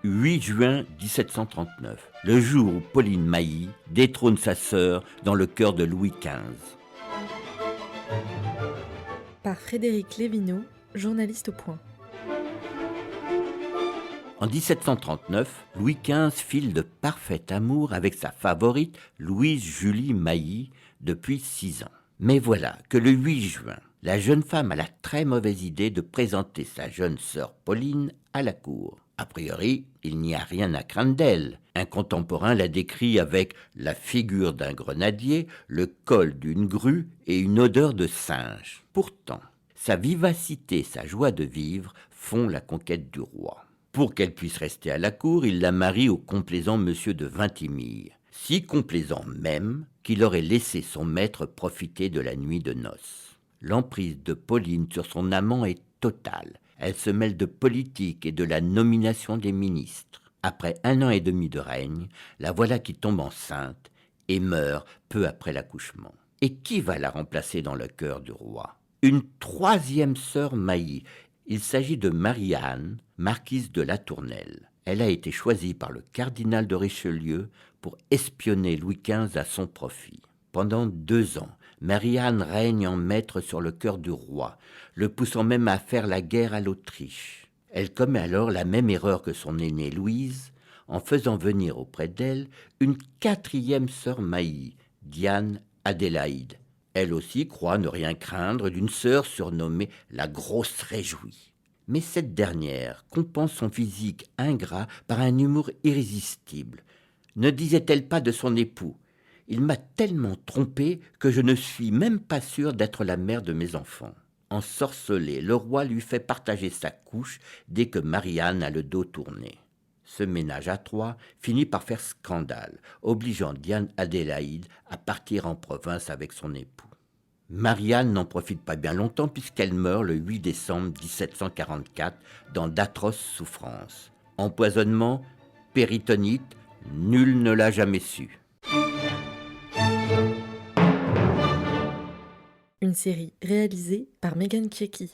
8 juin 1739, le jour où Pauline Mailly détrône sa sœur dans le cœur de Louis XV. Par Frédéric Lévineau, journaliste au Point. En 1739, Louis XV file de parfait amour avec sa favorite Louise Julie Mailly depuis 6 ans. Mais voilà que le 8 juin, la jeune femme a la très mauvaise idée de présenter sa jeune sœur Pauline à la cour. A priori, il n'y a rien à craindre d'elle. Un contemporain la décrit avec la figure d'un grenadier, le col d'une grue et une odeur de singe. Pourtant, sa vivacité, sa joie de vivre font la conquête du roi. Pour qu'elle puisse rester à la cour, il la marie au complaisant monsieur de Vintimille, si complaisant même qu'il aurait laissé son maître profiter de la nuit de noces. L'emprise de Pauline sur son amant est totale. Elle se mêle de politique et de la nomination des ministres. Après 1 an et demi de règne, la voilà qui tombe enceinte et meurt peu après l'accouchement. Et qui va la remplacer dans le cœur du roi ? Une troisième sœur Mailly. Il s'agit de Marie-Anne, marquise de Latournelle. Elle a été choisie par le cardinal de Richelieu pour espionner Louis XV à son profit. Pendant 2 ans, Marie-Anne règne en maître sur le cœur du roi, le poussant même à faire la guerre à l'Autriche. Elle commet alors la même erreur que son aînée Louise, en faisant venir auprès d'elle une 4e sœur Mailly, Diane Adélaïde. Elle aussi croit ne rien craindre d'une sœur surnommée la Grosse Réjouie. Mais cette dernière compense son physique ingrat par un humour irrésistible. Ne disait-elle pas de son époux : « Il m'a tellement trompé que je ne suis même pas sûre d'être la mère de mes enfants. » Ensorcelé, le roi lui fait partager sa couche dès que Marie-Anne a le dos tourné. Ce ménage à 3 finit par faire scandale, obligeant Diane Adélaïde à partir en province avec son époux. Marie-Anne n'en profite pas bien longtemps puisqu'elle meurt le 8 décembre 1744 dans d'atroces souffrances. Empoisonnement, péritonite, nul ne l'a jamais su. Une série réalisée par Megan Kieki.